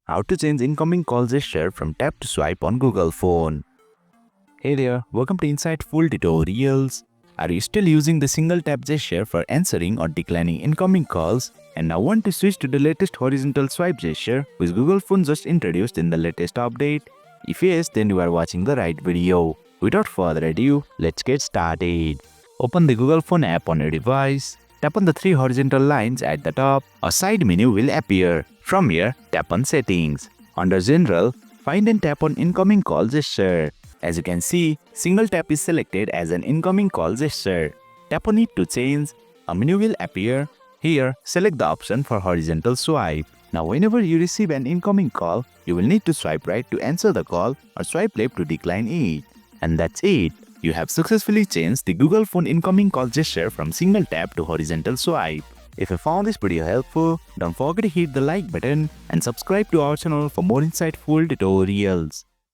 How to change incoming call gesture from tap to swipe on Google phone. Hey there, welcome to Insightful Tutorials. Are you still using the single tap gesture for answering or declining incoming calls and now want to switch to the latest horizontal swipe gesture which Google phone just introduced in the latest update? If yes, then you are watching the right video. Without further ado, let's get started. Open the Google phone app on your device. Tap on the three horizontal lines at the top. A side menu will appear. From here, tap on Settings. Under General, find and tap on Incoming Call Gesture. As you can see, single tap is selected as an incoming call gesture. Tap on it to change. A menu will appear. Here, select the option for horizontal swipe. Now whenever you receive an incoming call, you will need to swipe right to answer the call or swipe left to decline it. And that's it. You have successfully changed the Google phone incoming call gesture from single tap to horizontal swipe. If you found this video helpful, don't forget to hit the like button and subscribe to our channel for more insightful tutorials.